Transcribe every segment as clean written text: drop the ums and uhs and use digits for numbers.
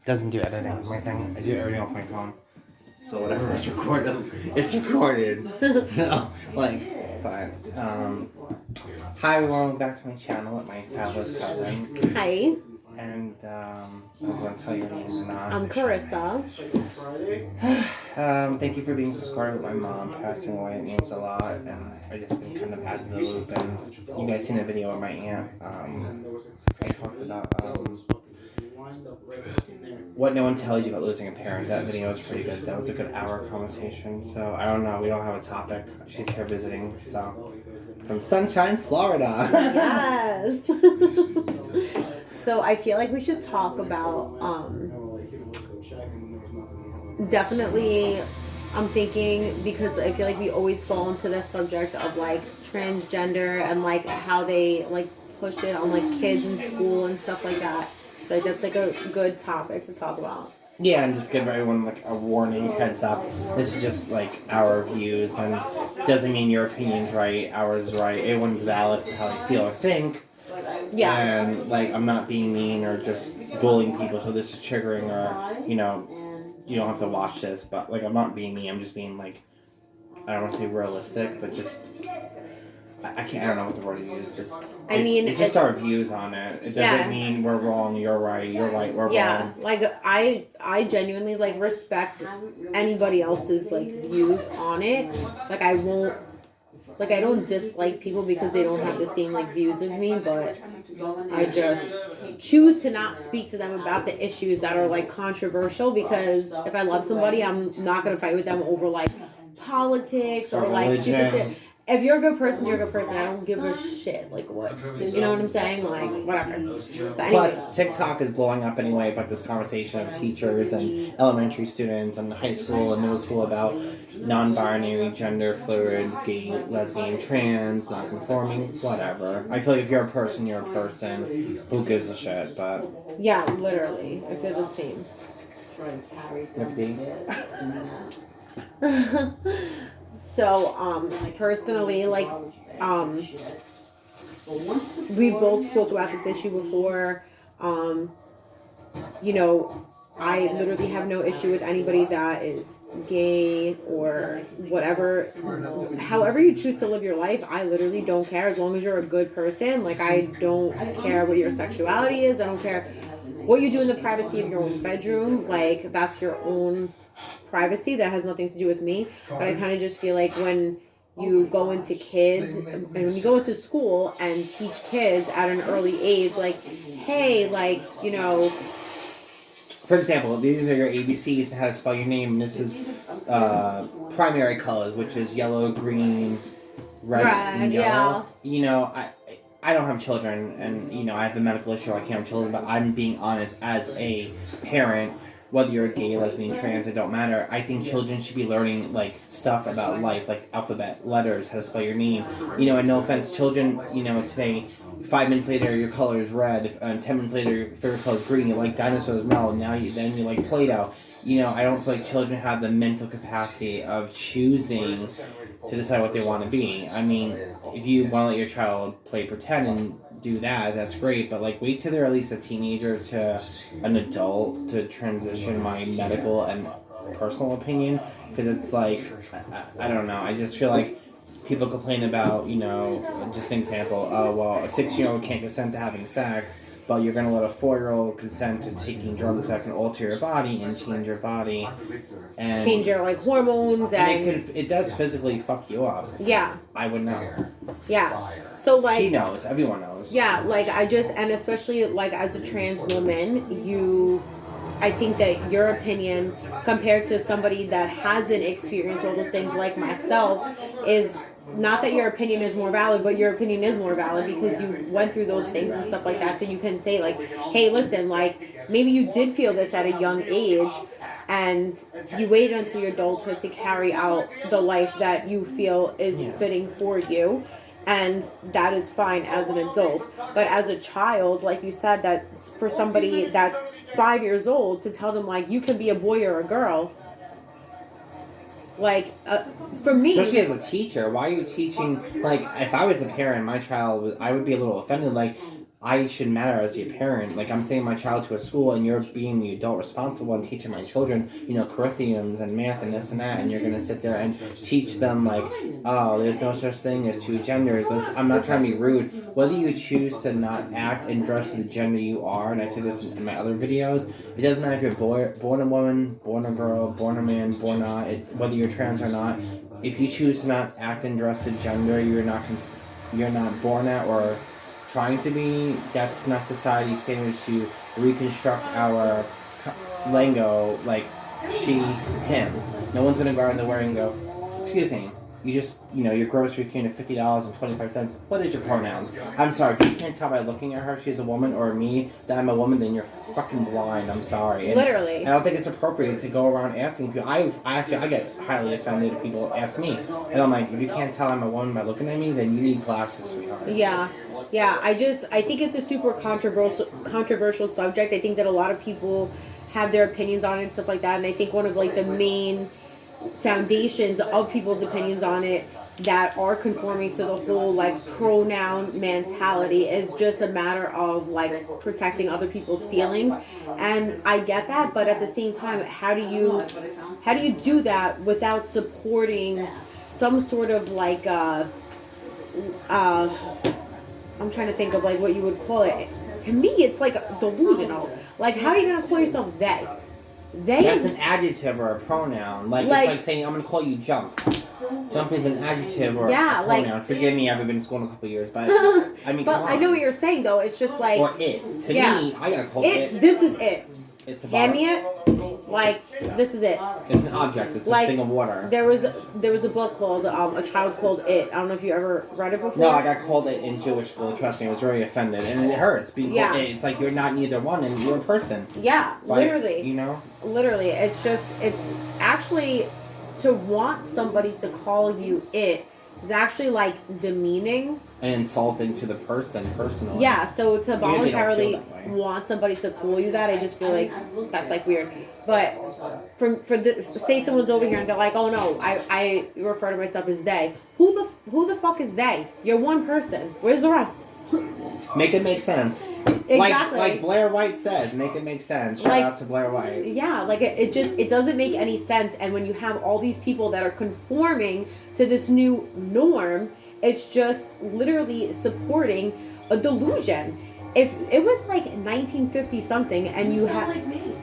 doesn't do editing on my thing. I do everything off my phone. So whatever is recorded, it's recorded. No, like, but, hi everyone, welcome back to my channel with my fabulous cousin. Hi. And, I'm going to tell you your name or not. I'm Carissa. Thank you for being supportive with my mom passing away. It means a lot, and I just been kind of out of the loop, and you guys seen a video of my aunt. I talked about, what no one tells you about losing a parent. That video was pretty good. That was a good hour conversation. So, I don't know. We don't have a topic. She's here visiting, so. From Sunshine, Florida. Yes. So, I feel like we should talk about, definitely, I'm thinking, because I feel like we always fall into this subject of, like, transgender and, like, how they, like, push it on, like, kids in school and stuff like that. Like, that's, like, a good topic to talk about. Yeah, and just give everyone, like, a warning, heads up. This is just, like, our views, and doesn't mean your opinion's right, ours is right. Everyone's valid for how they feel or think. Yeah. And, like, I'm not being mean or just bullying people, so this is triggering or, you know, you don't have to watch this, but, like, I'm not being mean. I'm just being, like, I don't want to say realistic, but just... I don't know what the word to use. It's just our views on it. It doesn't mean we're wrong, you're right, we're wrong. Yeah, like I genuinely like respect anybody else's like views on it. Like I don't dislike people because they don't have the same like views as me, but I just choose to not speak to them about the issues that are like controversial, because if I love somebody, I'm not gonna fight with them over like politics or like stupid shit. If you're a good person, you're a good person. I don't give a shit. Like, what? You know what I'm saying? Like, whatever. But plus, TikTok is blowing up anyway about this conversation of teachers and elementary students and high school and middle school about non-binary, gender fluid, gay, lesbian, trans, non-conforming, whatever. I feel like if you're a person, you're a person. Who gives a shit? But yeah, literally. I feel the same. Nifty. So, personally, like, we both spoke about this issue before. You know, I literally have no issue with anybody that is gay or whatever. However you choose to live your life, I literally don't care as long as you're a good person. Like, I don't care what your sexuality is. I don't care what you do in the privacy of your own bedroom. Like, that's your own privacy. That has nothing to do with me. But I kind of just feel like when you go into kids and when you go into school and teach kids at an early age, like, hey, like, you know, for example, these are your ABCs and how to spell your name, and this is primary colors, which is yellow, green, red and yellow. Yeah. You know, I don't have children, and, you know, I have the medical issue, I can't have children, but I'm being honest, as a parent, whether you're gay, lesbian, trans, it don't matter. I think children should be learning, like, stuff about life, like alphabet, letters, how to spell your name. You know, and no offense, children, you know, today, 5 minutes later, your color is red, and 10 minutes later, your favorite color is green. You like dinosaurs, no, now you like Play-Doh. You know, I don't feel like children have the mental capacity of choosing to decide what they want to be. I mean, if you want to let your child play pretend and do that, that's great, but like wait till they're at least a teenager to an adult to transition my medical and personal opinion, because it's like, I don't know, I just feel like people complain about, you know, just an example, well, a 6-year-old can't consent to having sex, but you're going to let a 4-year-old consent to taking drugs that can alter your body and change your body and change your like hormones, and it does physically fuck you up. Yeah. I would know. Yeah. So like she knows, everyone knows. Yeah, like and especially like as a trans woman, I think that your opinion compared to somebody that hasn't experienced all those things like myself is not that your opinion is more valid, but your opinion is more valid because you went through those things and stuff like that. So you can say like, hey, listen, like maybe you did feel this at a young age and you waited until your adulthood to carry out the life that you feel is fitting for you. And that is fine as an adult. But as a child, like you said, that for somebody that's 5 years old to tell them, like, you can be a boy or a girl, like, for me... Especially as a teacher, why are you teaching... Like, if I was a parent, my child, I would be a little offended. Like, I should matter as your parent. Like I'm sending my child to a school, and you're being the adult responsible and teaching my children, curriculums and math and this and that, and you're gonna sit there and teach them like, oh, there's no such thing as two genders. I'm not trying to be rude. Whether you choose to not act and dress to the gender you are, and I say this in my other videos, it doesn't matter if you're born a woman, born a girl, born a man, born not, whether you're trans or not. If you choose to not act and dress to gender you're not born at or trying to be, that's not society's standards to reconstruct our lingo like she, him. No one's gonna go out in the wearing and go, excuse me, you just, your grocery came to $50.25. What is your pronouns? I'm sorry, if you can't tell by looking at her she's a woman, or me that I'm a woman, then you're fucking blind. I'm sorry. And literally. I don't think it's appropriate to go around asking people. I get highly offended if people ask me. And I'm like, if you can't tell I'm a woman by looking at me, then you need glasses, sweetheart. Yeah. I think it's a super controversial subject. I think that a lot of people have their opinions on it and stuff like that. And I think one of like the main foundations of people's opinions on it that are conforming to the whole like pronoun mentality is just a matter of like protecting other people's feelings. And I get that, but at the same time, how do you do that without supporting some sort of like I'm trying to think of like what you would call it. To me, it's like delusional. Like, how are you gonna call yourself they? That's an adjective or a pronoun. Like it's like saying, I'm gonna call you Jump. Jump is an adjective or a pronoun. Like, forgive me, I haven't been to school in a couple of years, but I mean, but I know what you're saying though. It's just like, or it. To me, I gotta call it. This is it. It's about hand me it. Like, this is it. It's an object. It's like, a thing of water. There was a book called A Child Called It. I don't know if you ever read it before. No, I got called it in Jewish school. Trust me, I was very offended, and it hurts being called it. It's like you're not neither one, and you're a person. Yeah, literally. Literally, it's actually to want somebody to call you it is actually like demeaning and insulting to the person personally. Yeah, so to voluntarily want somebody to call you that, I just feel like that's like weird. But say someone's over here and they're like, oh no, I refer to myself as they. Who the fuck is they? You're one person. Where's the rest? Make it make sense. Exactly. Like Blair White says, make it make sense. Shout out to Blair White. Yeah, like it doesn't make any sense. And when you have all these people that are conforming to this new norm, it's just literally supporting a delusion. If it was like 1950 something and you have like me.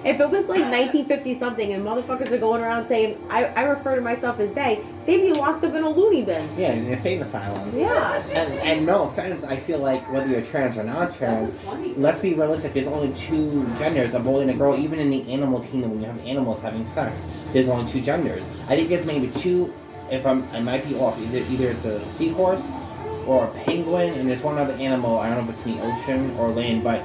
If it was like 1950 something and motherfuckers are going around saying I refer to myself as they'd be locked up in a loony bin. Yeah, in an insane asylum. Yeah. And no offense, I feel like whether you're trans or not trans, let's be realistic, there's only two genders, a boy and a girl. Even in the animal kingdom, when you have animals having sex, there's only two genders. I think there's maybe two, I might be off, either it's a seahorse or a penguin, and there's one other animal, I don't know if it's in the ocean or land, but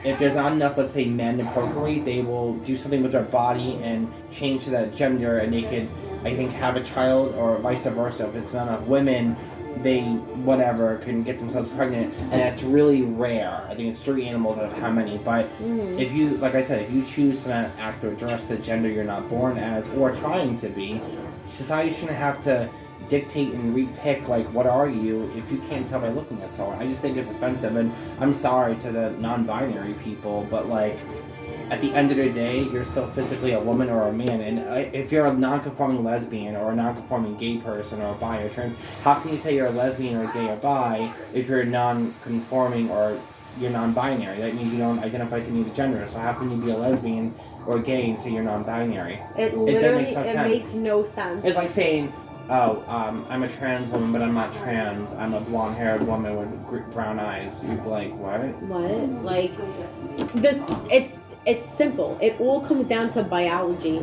if there's not enough, let's say, men to procreate, they will do something with their body and change to that gender, and they could, I think, have a child, or vice versa. If it's not enough women, they, can get themselves pregnant, and that's really rare. I think it's 3 animals out of how many, but if you, like I said, if you choose to not act or dress the gender you're not born as, or trying to be, society shouldn't have to dictate and repick, like, what are you if you can't tell by looking at someone. I just think it's offensive, and I'm sorry to the non-binary people, but like, at the end of the day, you're still physically a woman or a man, and if you're a non-conforming lesbian or a non-conforming gay person or a bi or trans, how can you say you're a lesbian or gay or bi if you're non-conforming or you're non-binary? That means you don't identify to any of the genders, so how can you be a lesbian or gay and say you're non-binary? It makes no sense. It's like saying, I'm a trans woman, but I'm not trans. I'm a blonde-haired woman with brown eyes. You'd be like, what? What? Like, it's simple. It all comes down to biology.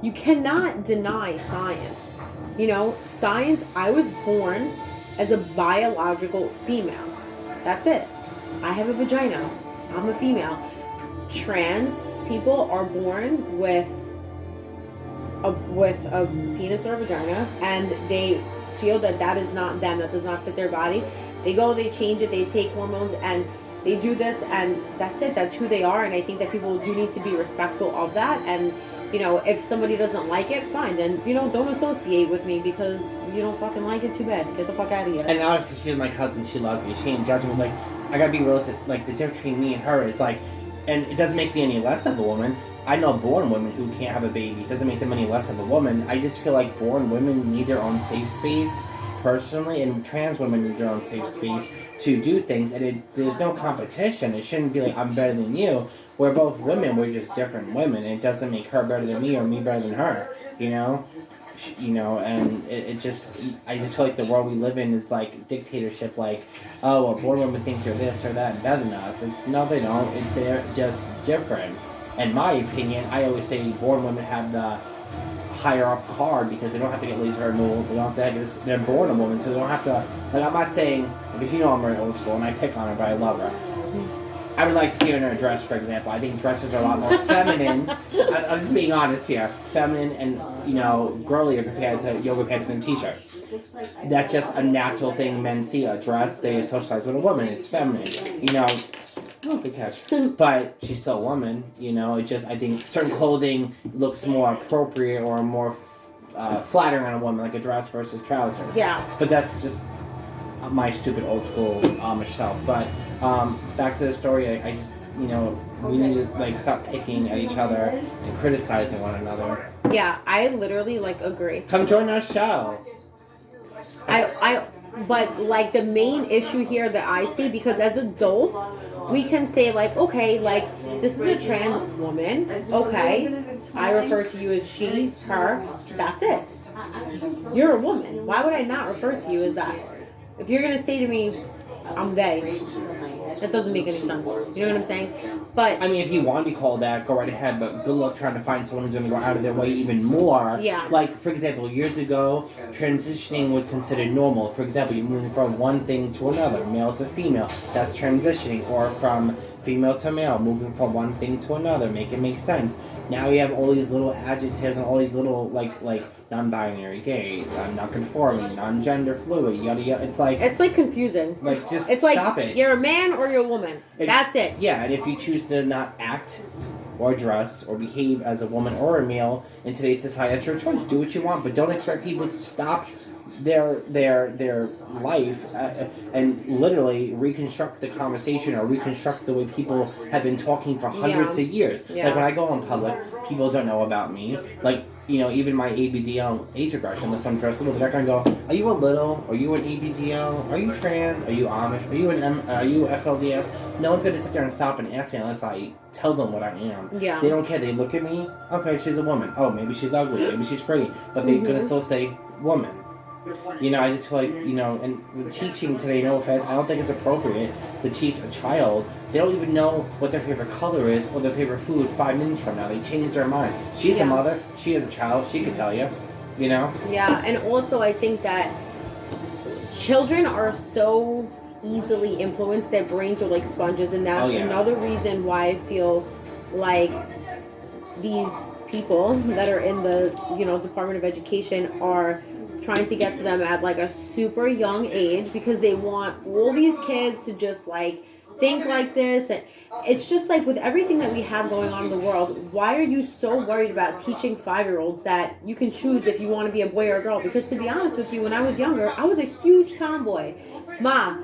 You cannot deny science. Science, I was born as a biological female. That's it. I have a vagina. I'm a female. Trans people are born with a penis or a vagina, and they feel that is not them, that does not fit their body. They go, they change it, they take hormones, and they do this, and that's it. That's who they are, and I think that people do need to be respectful of that, and you know, if somebody doesn't like it, fine. Then, you know, don't associate with me because you don't fucking like it. Too bad. Get the fuck out of here. And honestly, she's my cousin. She loves me. She ain't judging me. Like, I gotta be realistic. Like, the difference between me and her is like, and it doesn't make me any less of a woman. I know born women who can't have a baby. It doesn't make them any less of a woman. I just feel like born women need their own safe space, personally, and trans women need their own safe space to do things. And there's no competition. It shouldn't be like, I'm better than you. We're both women. We're just different women. It doesn't make her better than me or me better than her. You know? And it just, I just feel like the world we live in is like dictatorship, like, oh, well, born women think they're this or that and better than us. No, they don't. They're just different. In my opinion, I always say born women have the higher up card because they don't have to get laser removed. They don't have to have, they're born a woman, so they don't have to, like, I'm not saying, because you know I'm very old school and I pick on her, but I love her. I would like to see her in her dress, for example. I think dresses are a lot more feminine. I'm just being honest here. Feminine and, you know, girlier compared to yoga pants and a t-shirt. That's just a natural thing men see. A dress, they socialize with a woman. It's feminine. You know, oh, good catch. But she's still a woman, you know. It just, I think certain clothing looks more appropriate or more flattering on a woman, like a dress versus trousers. Yeah. But that's just my stupid old school Amish self. But back to the story, I just, you know, we need to, like, stop picking at each other and criticizing one another. Yeah, I literally, like, agree. Come join our show. But, like, the main issue here that I see, because as adults, we can say, like, okay, like, this is a trans woman, okay, I refer to you as she, her, that's it. You're a woman. Why would I not refer to you as that? If you're going to say to me, I'm they, that doesn't make any sense. You know what I'm saying? But I mean, if you want to be called that, go right ahead, but good luck trying to find someone who's going to go out of their way even more. Yeah. Like, for example, years ago, transitioning was considered normal. For example, you're moving from one thing to another, male to female. That's transitioning. Or from female to male, moving from one thing to another. Make it make sense. Now you have all these little adjectives and all these little, like non-binary, gay, non-conforming, non-gender fluid, yada yada. It's like confusing. Like, just it's stop like, it. You're a man or you're a woman. That's it. Yeah, and if you choose to not act or dress or behave as a woman or a male in today's society, that's your choice. Do what you want, but don't expect people to stop their life and literally reconstruct the conversation or reconstruct the way people have been talking for hundreds of years. Yeah. Like, when I go in public, people don't know about me. Like, you know, even my ABDL age aggression, unless I'm dressed little, they're not going to go, are you a little? Are you an ABDL? Are you trans? Are you Amish? Are you FLDS? No one's going to sit there and stop and ask me unless I tell them what I am. Yeah. They don't care. They look at me, okay, she's a woman. Oh, maybe she's ugly. Maybe she's pretty. But they're going to still say woman. You know, I just feel like, you know, and with teaching today, no offense, I don't think it's appropriate to teach a child. They don't even know what their favorite color is or their favorite food 5 minutes from now. They change their mind. She's a mother. She is a child. She can tell you. You know? Yeah, and also I think that children are so easily influenced. Their brains are like sponges, and that's another reason why I feel like these people that are in the, you know, Department of Education are trying to get to them at like a super young age, because they want all these kids to just like think like this. And it's just like, with everything that we have going on in the world, why are you so worried about teaching 5-year-olds that you can choose if you want to be a boy or a girl? Because to be honest with you, when I was younger, I was a huge tomboy. Ma,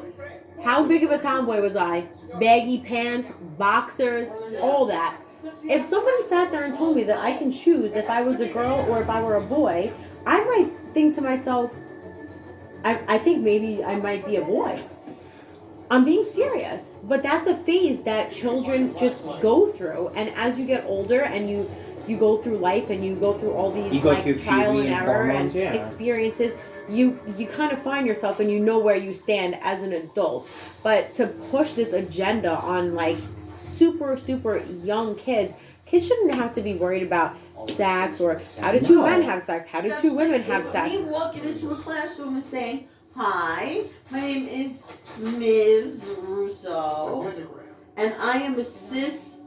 how big of a tomboy was I? Baggy pants, boxers, all that. If somebody sat there and told me that I can choose if I was a girl or if I were a boy, I might think to myself, I think maybe I might be a boy. I'm being serious. But that's a phase that children just go through. And as you get older and you go through life and you go through all these like trial and error and experiences, you kind of find yourself and you know where you stand as an adult. But to push this agenda on like super, super young kids shouldn't have to be worried about sex or how do two men have sex, how do two women have sex. Me walking into a classroom and saying, hi, my name is Ms. Russo, and I am a cis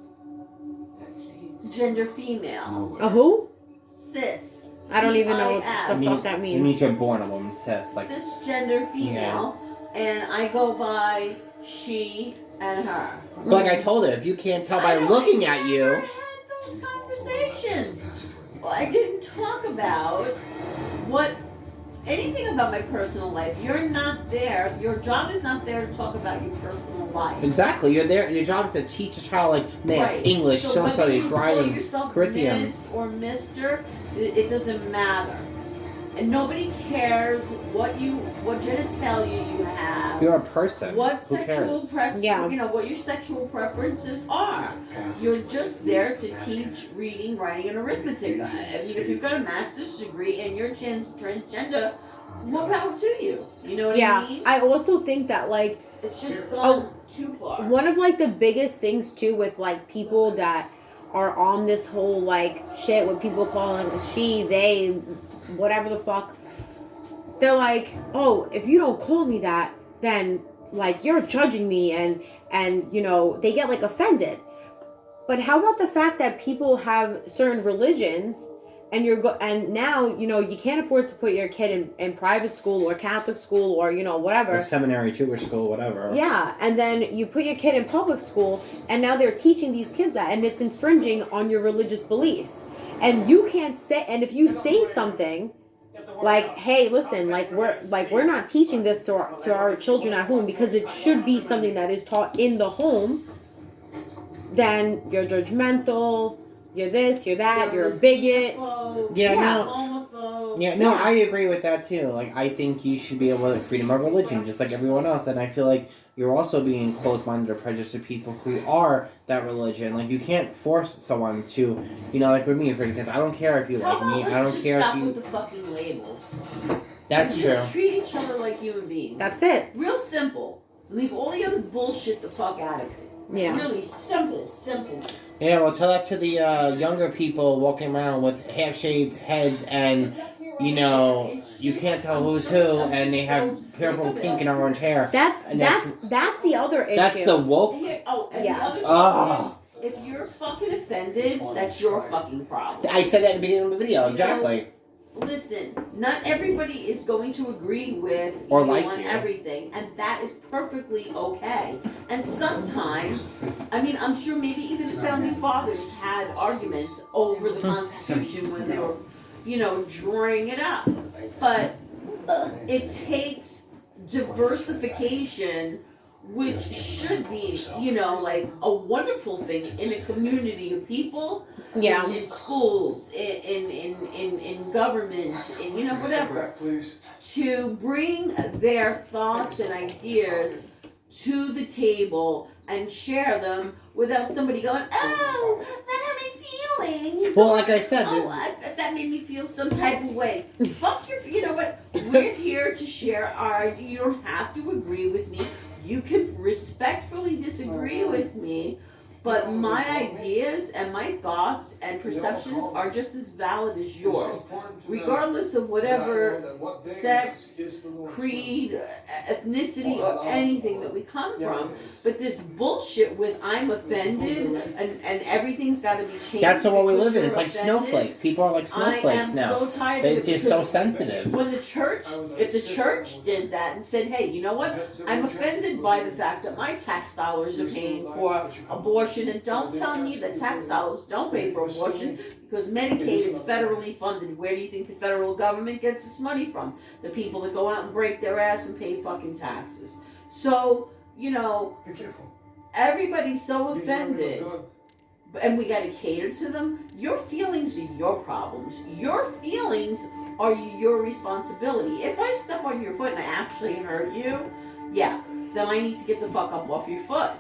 gender female. A who? Cis. I don't even know what the fuck that means. It means you're born a woman, cis. Like, cisgender female, and I go by she and her. But like I told her, if you can't tell by looking at you... Those conversations. I didn't talk about anything about my personal life. You're not there. Your job is not there to talk about your personal life. Exactly. You're there. Your job is to teach a child like math, Right. English, So social whether studies, you call writing, yourself curriculums. Miss or Mister, it doesn't matter. And nobody cares what genitalia you have. You're a person. What Who sexual cares? what your sexual preferences are. You're just there to teach reading, writing, and arithmetic. I mean, if you've got a master's degree and you're transgender, more power to you. You know what I mean? I also think that like It's just gone too far. one of like the biggest things too with like people that are on this whole like shit with people calling she, they, whatever the fuck. They're like, oh, if you don't call me that, then like you're judging me, and you know, they get like offended. But how about the fact that people have certain religions, and and now, you know, you can't afford to put your kid in private school or Catholic school or, you know, whatever. Or seminary, Jewish school, whatever. Yeah, and then you put your kid in public school, and now they're teaching these kids that, and it's infringing on your religious beliefs. And you can't say, and if you say something like, hey, listen, we're not teaching this to our children at home because it should be something that is taught in the home, then you're judgmental, you're this, you're that, you're a bigot. Yeah, no, I agree with that too. Like, I think you should be able to have freedom of religion, just like everyone else. And I feel like you're also being closed-minded or prejudiced to people who are that religion. Like, you can't force someone to, you know, like with me, for example. I don't care if you like me. I don't care if you. Stop with the fucking labels. That's true. Just treat each other like human beings. That's it. Real simple. Leave all the other bullshit the fuck out of it. Yeah. Really simple. Yeah, well, tell that to the younger people walking around with half-shaved heads and, you know, you can't tell who's who, and they have purple, pink, and orange hair. That's the other issue. That's the woke. And the other thing is, if you're fucking offended, that's your fucking problem. I said that in the beginning of the video, exactly. Listen, not everybody is going to agree with Or you like on you. everything, and that is perfectly okay. And sometimes, I mean, I'm sure maybe even the founding fathers had arguments over the Constitution when they were, you know, drawing it up. But it takes diversification, which should be, you know, like a wonderful thing in a community of people. Yeah. In schools, in governments, in, you know, whatever. To bring their thoughts and ideas to the table and share them without somebody going, oh, that hurt my feelings. Well, like I said, that made me feel some type of way. Fuck your, you know what? We're here to share our idea. You don't have to agree with me. You can respectfully disagree with me. But my ideas and my thoughts and perceptions are just as valid as yours, regardless of whatever sex, creed, ethnicity, or anything that we come from. But this bullshit with I'm offended and everything's got to be changed. that's the world we live in. because It's like you're offended. snowfleks. People are like snowflakes now. I am so tired They're of it. just so because sensitive. When if the church did that and said, hey, you know what? I'm offended by the fact that my tax dollars are paying for abortion, and don't tell me that tax dollars don't pay for abortion because Medicaid is federally funded. Where do you think the federal government gets its money from? The people that go out and break their ass and pay fucking taxes. So, you know, everybody's so offended. And we gotta cater to them. Your feelings are your problems. Your feelings are your responsibility. If I step on your foot and I actually hurt you, yeah, then I need to get the fuck up off your foot.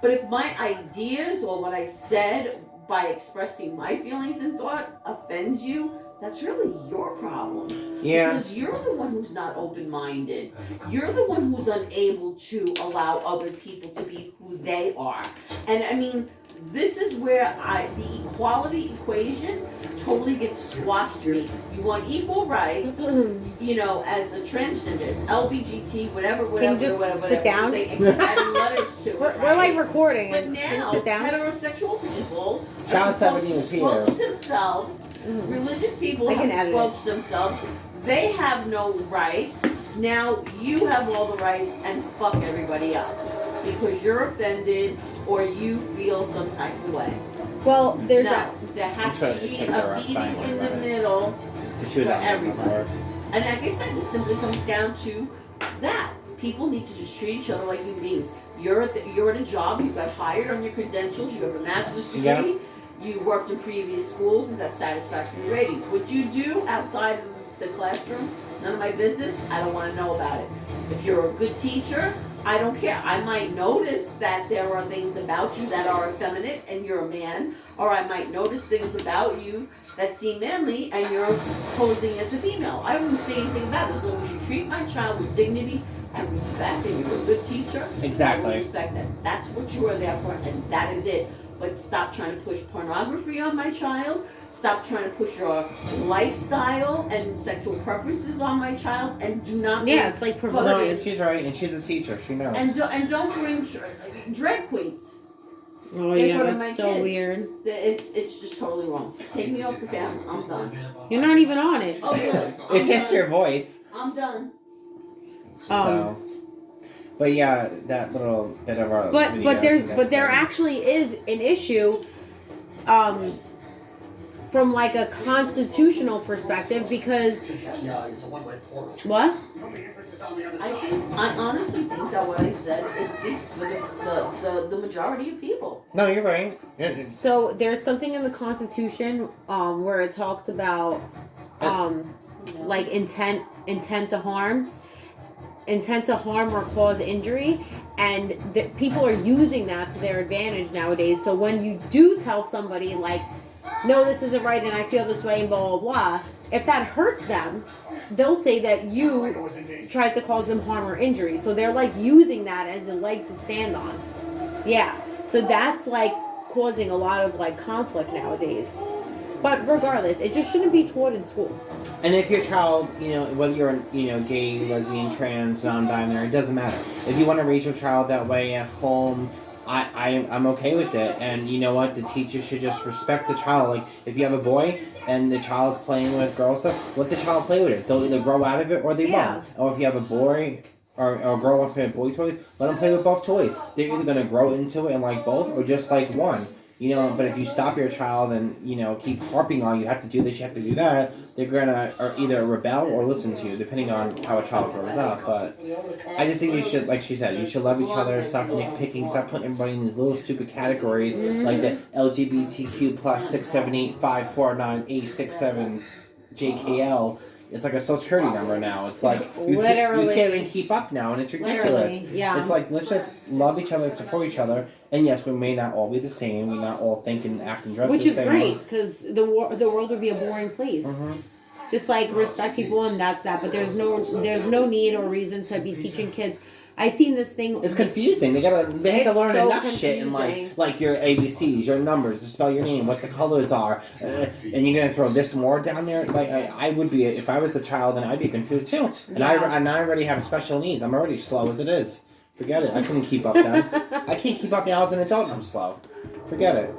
But if my ideas or what I said by expressing my feelings and thought offends you, that's really your problem. Yeah. Because you're the one who's not open-minded. You're the one who's unable to allow other people to be who they are. And I mean, this is where the equality equation totally gets squashed to me. You want equal rights, you know, as a transgender, LBGT, whatever. Can you just sit down? And adding letters to it, We're like recording. But Can you now, sit down? heterosexual people Child are supposed 17 to is here. squelch themselves. Religious people I have can to edit squelch themselves. They have no rights. Now you have all the rights and fuck everybody else because you're offended or you feel some type of way. Well, there's No, there has I'm to trying to be pick her a up, meeting sign one in the about it. middle. She was For on there everything. before. And like I said, it simply comes down to that. People need to just treat each other like human beings. You're at a job, you got hired on your credentials, you have a master's degree, you worked in previous schools and got satisfactory ratings. What you do outside of the classroom, none of my business, I don't want to know about it. If you're a good teacher, I don't care. I might notice that there are things about you that are effeminate and you're a man, or I might notice things about you that seem manly and you're posing as a female. I wouldn't say anything about it as long as you treat my child with dignity and respect and you're a good teacher. Exactly. I will respect that. That's what you are there for and that is it. But stop trying to push pornography on my child. Stop trying to push your lifestyle and sexual preferences on my child, and do not. Yeah, it's like No, promoting. and she's right, and she's a teacher. She knows. And don't bring drag queens. Oh in yeah, front of that's my so kid. weird. It's just totally wrong. Take me off the camera. I'm done. You're not even on it. Oh, good. It's just your voice. I'm done. So. But yeah, that little bit of our. But video, there actually is an issue, from like a constitutional perspective because what? I honestly think that what I said speaks for the majority of people. No, you're right. So there's something in the Constitution where it talks about like intent to harm or cause injury, and people are using that to their advantage nowadays. So when you do tell somebody like, no, this isn't right and I feel this way and blah blah blah, if that hurts them, they'll say that you tried to cause them harm or injury. So they're like using that as a leg to stand on. Yeah, so that's like causing a lot of like conflict nowadays. But regardless, it just shouldn't be taught in school. And if your child, whether you're, gay, lesbian, trans, non-binary, it doesn't matter. If you want to raise your child that way at home, I'm okay with it. And you know what? The teacher should just respect the child. Like, if you have a boy and the child's playing with girl stuff, let the child play with it. They'll either grow out of it or they won't. Or if you have a boy or a girl wants to play with boy toys, let them play with both toys. They're either going to grow into it and like both or just like one. But if you stop your child and, keep harping on, you have to do this, you have to do that, they're gonna either rebel or listen to you, depending on how a child grows up. But I just think you should, like she said, you should love each other, stop nitpicking, stop putting everybody in these little stupid categories, like the LGBTQ plus 678549867 JKL. It's like a social security number now. It's like you can't even keep up now, and it's ridiculous. Yeah. It's like, let's just love each other, support each other, and yes, we may not all be the same. We not all think and act and dress Which the is same. great, because the world would be a boring place. Mm-hmm. Just like respect people and that's that. But there's no need or reason to be teaching kids. I seen this thing. It's confusing. They have to learn so enough shit and like your ABCs, your numbers, to spell your name, what the colors are, and you're gonna throw this more down there. Like I would be if I was a child, and I'd be confused too. And I already have special needs. I'm already slow as it is. Forget it. I couldn't keep up then. I can't keep up now as an adult. I'm slow. Forget it.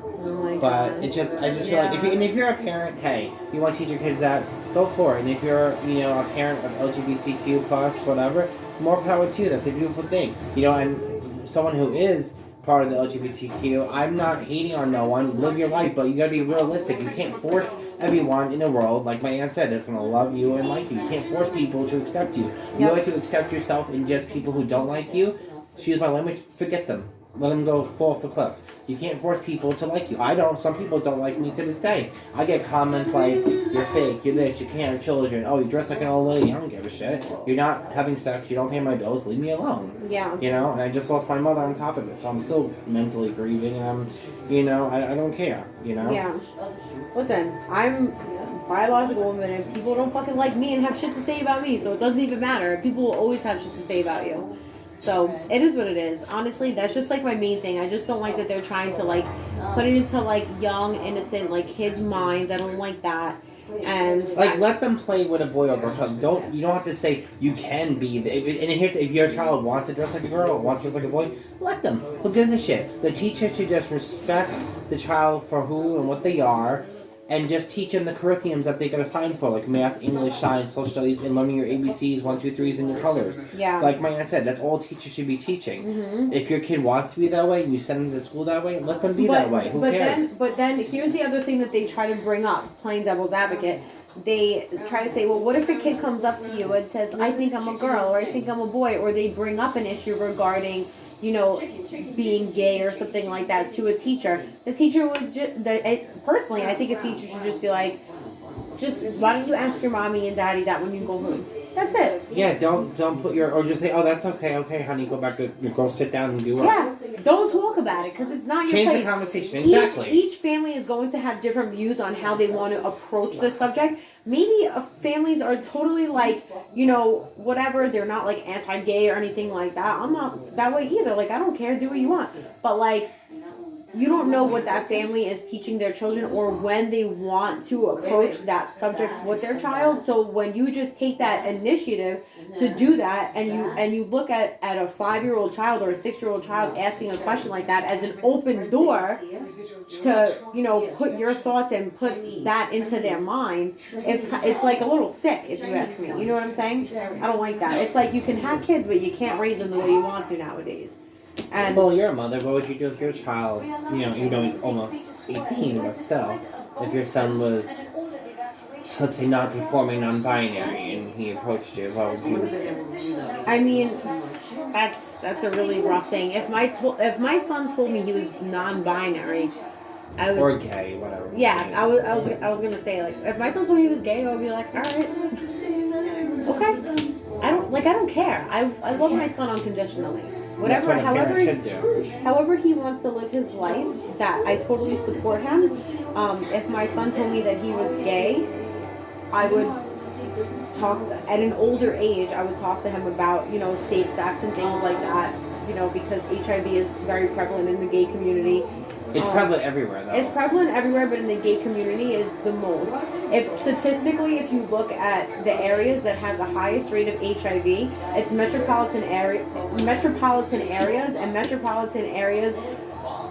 But I just feel like if you're a parent, hey, you want to teach your kids that, go for it. And if you're a parent of LGBTQ plus whatever, more power to you. That's a beautiful thing. And someone who is part of the LGBTQ, I'm not hating on no one. Live your life, but you gotta be realistic. You can't force everyone in the world, like my aunt said, that's gonna love you and like you. You can't force people to accept you. You have to accept yourself, and just people who don't like you, excuse my language, forget them. Let them go fall off the cliff. You can't force people to like you. I don't. Some people don't like me to this day. I get comments like, you're fake, you're this, you can't have children, oh, you dress like an old lady, I don't give a shit. You're not having sex, you don't pay my bills, leave me alone. Yeah. And I just lost my mother on top of it, so I'm still mentally grieving, and I'm, I don't care, Yeah. Listen, I'm a biological woman, and people don't fucking like me and have shit to say about me, so it doesn't even matter. People will always have shit to say about you. So, it is what it is. Honestly, that's just, like, my main thing. I just don't like that they're trying to, like, put it into, like, young, innocent, like, kids' minds. I don't like that. And let them play with a boy or girl. You don't have to say you can be. And if your child wants to dress like a girl or wants to dress like a boy, let them. Who gives a shit? The teacher should just respect the child for who and what they are, and just teach them the curriculums that they got assigned for, like math, English, science, social studies, and learning your ABCs, 1, 2, 3s, and your colors. Yeah. Like my aunt said, that's all teachers should be teaching. Mm-hmm. If your kid wants to be that way and you send them to school that way, let them be that way. Who cares? But then here's the other thing that they try to bring up, playing devil's advocate. They try to say, well, what if the kid comes up to you and says, I think I'm a girl, or I think I'm a boy, or they bring up an issue regarding, you know, being gay or something like that to a teacher. The teacher would personally, I think a teacher should just be like, just why don't you ask your mommy and daddy that when you go home? That's it. Yeah, don't put your, or just say, oh, that's okay, honey, go sit down and do what? Yeah, don't talk about it because it's not your Change place. the conversation, exactly. Each family is going to have different views on how they want to approach the subject. Maybe families are totally like, you know, whatever, they're not like anti-gay or anything like that. I'm not that way either. Like, I don't care, do what you want. But like, you don't know what that family is teaching their children or when they want to approach that subject with their child. So when you just take that initiative to do that and you look at a 5-year-old child or a 6-year-old child asking a question like that as an open door to, you know, put your thoughts and put that into their mind, it's like a little sick, if you ask me. You know what I'm saying? I don't like that. It's like you can have kids, but you can't raise them the way you want to nowadays. And well, you're a mother. What would you do if your child, you know, even though he's almost 18, but still, if your son was, let's say, non-conforming, non-binary, and he approached you, what would you? I mean, that's a really rough thing. If my son told me he was non-binary, I would. Or gay, whatever. Yeah, I was gonna say, like, if my son told me he was gay, I would be like, all right, okay. I don't care. I love my son unconditionally. Whatever, That's what a parent should do. however he wants to live his life, that I totally support him. If my son told me that he was gay, I would talk at an older age. I would talk to him about, you know, safe sex and things like that. You know, because HIV is very prevalent in the gay community. It's prevalent everywhere, though. It's prevalent everywhere, but in the gay community, it's the most. If statistically, if you look at the areas that have the highest rate of HIV, it's metropolitan areas, and metropolitan areas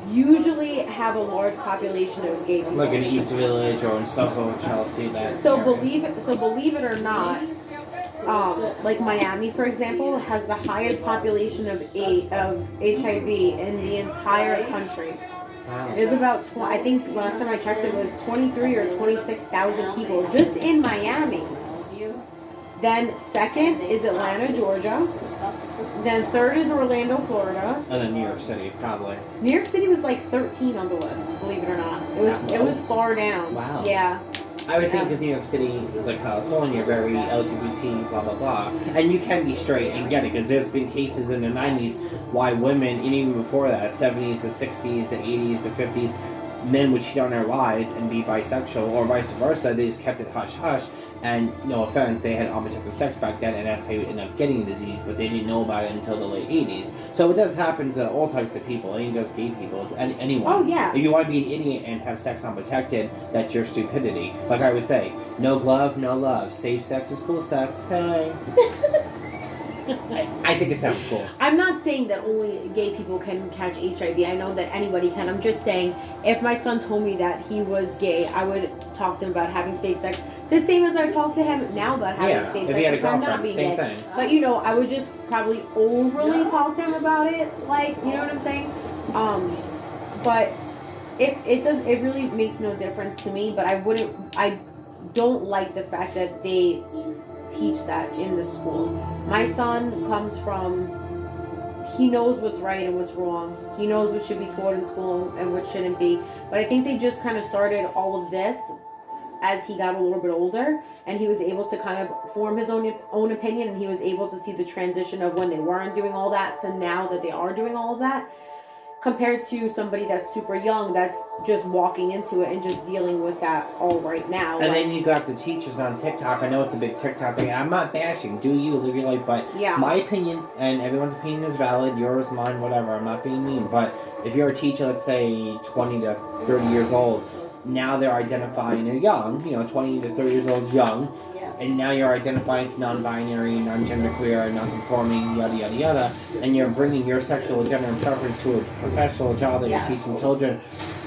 usually have a large population of gay people. Like in East Village or in Soho, Chelsea, that. So believe it or not, like Miami, for example, has the highest population of HIV in the entire country. Wow. There's about, I think last time I checked it was 23 or 26,000 people just in Miami. Then second is Atlanta, Georgia. Then third is Orlando, Florida. And then New York City, probably. New York City was like 13 on the list, believe it or not. It was far down. Wow. Yeah. I would think because New York City is like California, very LGBT, blah, blah, blah. And you can be straight and get it, because there's been cases in the 90s why women, and even before that, 70s, the 60s, the 80s, the 50s, men would cheat on their wives and be bisexual, or vice versa. They just kept it hush-hush. And, no offense, they had unprotected sex back then, and that's how you end up getting the disease, but they didn't know about it until the late 80s. So it does happen to all types of people. It ain't just gay people. It's anyone. Oh, yeah. If you want to be an idiot and have sex unprotected, that's your stupidity. Like I would say, no glove, no love. Safe sex is cool sex. Hey. I think it sounds cool. I'm not saying that only gay people can catch HIV. I know that anybody can. I'm just saying, if my son told me that he was gay, I would talk to him about having safe sex. The same as I talk to him now about having safe sex. If he had a if I'm not girlfriend, being same gay. thing. But, you know, I would just probably overly talk to him about it. Like, you know what I'm saying? But it really makes no difference to me. But I don't like the fact that they teach that in the school. My son comes from, he knows what's right and what's wrong. He knows what should be taught in school and what shouldn't be. But I think they just kind of started all of this as he got a little bit older, and he was able to kind of form his own opinion, and he was able to see the transition of when they weren't doing all that to now that they are doing all of that, compared to somebody that's super young that's just walking into it and just dealing with that all right now. And then you got the teachers on TikTok. I know it's a big TikTok thing. I'm not bashing. Do you live your life? But yeah. My opinion, and everyone's opinion is valid. Yours, mine, whatever. I'm not being mean. But if you're a teacher, let's say 20 to 30 years old, now they're identifying, they're young, 20 to 30 years old is young, and now you're identifying as non-binary, non-genderqueer, non-conforming, yada, yada, yada, and you're bringing your sexual agenda and preference to a professional job that you're teaching children.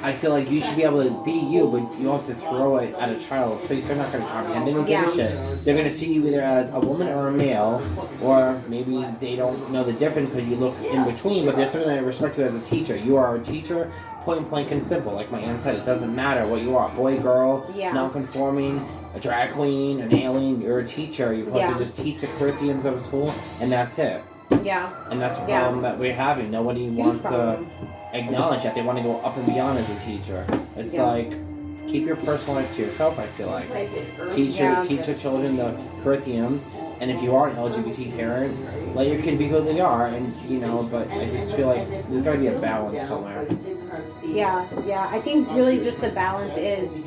I feel like you should be able to be you, but you don't have to throw it at a child's face. They're not going to comprehend. They don't give a shit. They're going to see you either as a woman or a male, or maybe they don't know the difference because you look in between, but there's something that I respect you as a teacher. You are a teacher, point blank and simple. Like my aunt said, it doesn't matter what you are. Boy, girl, non-conforming, a drag queen, an alien, you're a teacher. You're supposed to just teach the curriculums of a school, and that's it. Yeah. And that's the problem that we're having. Nobody wants to acknowledge that. They want to go up and beyond as a teacher. It's like, keep your personal life to yourself, I feel like. Teach your children the curriculums, and if you are an LGBT parent, let your kid be who they are, and but I just feel like there's got to be a balance somewhere. Yeah, I think really just the balance is,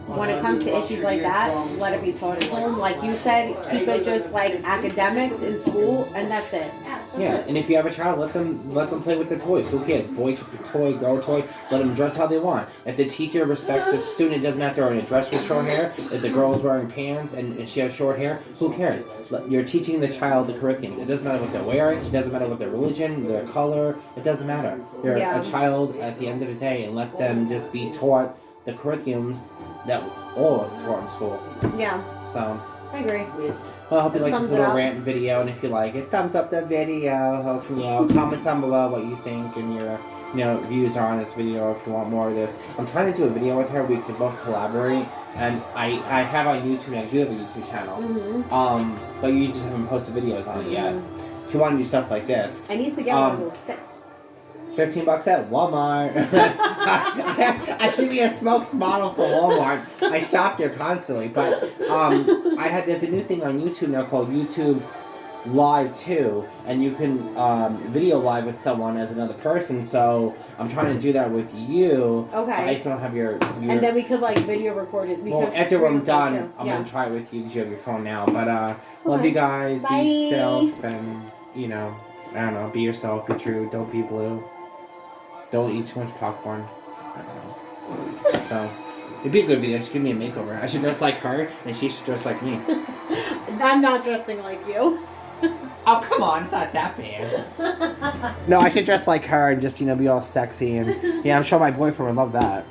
when it comes to issues like that, let it be taught at home. Like you said, keep it just like academics in school, and that's it. Yeah, and if you have a child, let them play with the toys. Who cares? Boy toy, girl toy. Let them dress how they want. If the teacher respects the student, it doesn't matter if they're in a dress with short hair. If the girl is wearing pants and she has short hair, who cares? You're teaching the child the curriculums. It doesn't matter what they're wearing. It doesn't matter what their religion, their color. It doesn't matter. They're a child at the end of the day, and let them just be taught the curriculums that all are taught in school. Yeah. So. I agree. Well, I hope you like this little rant video, and if you like it, thumbs up the video, helps me out. Comment down below what you think and your views are on this video if you want more of this. I'm trying to do a video with her. We could both collaborate, and I have on YouTube. I do have a YouTube channel. But you just haven't posted videos on it yet. If you want to do stuff like this, I need to get one of those sticks. $15 at Walmart. I should be a smokes model for Walmart. I shop there constantly, but there's a new thing on YouTube now called YouTube Live 2, and you can video live with someone as another person. So I'm trying to do that with you. Okay. I just don't have your and then we could like video record it. Well, after I'm done, I'm gonna try it with you because you have your phone now. But love you guys. Bye. Be self, and I don't know. Be yourself. Be true. Don't be blue. Don't eat too much popcorn. I don't know. So, it'd be a good video. Just give me a makeover. I should dress like her, and she should dress like me. I'm not dressing like you. Oh, come on. It's not that bad. No, I should dress like her and just, be all sexy. And, I'm sure my boyfriend would love that.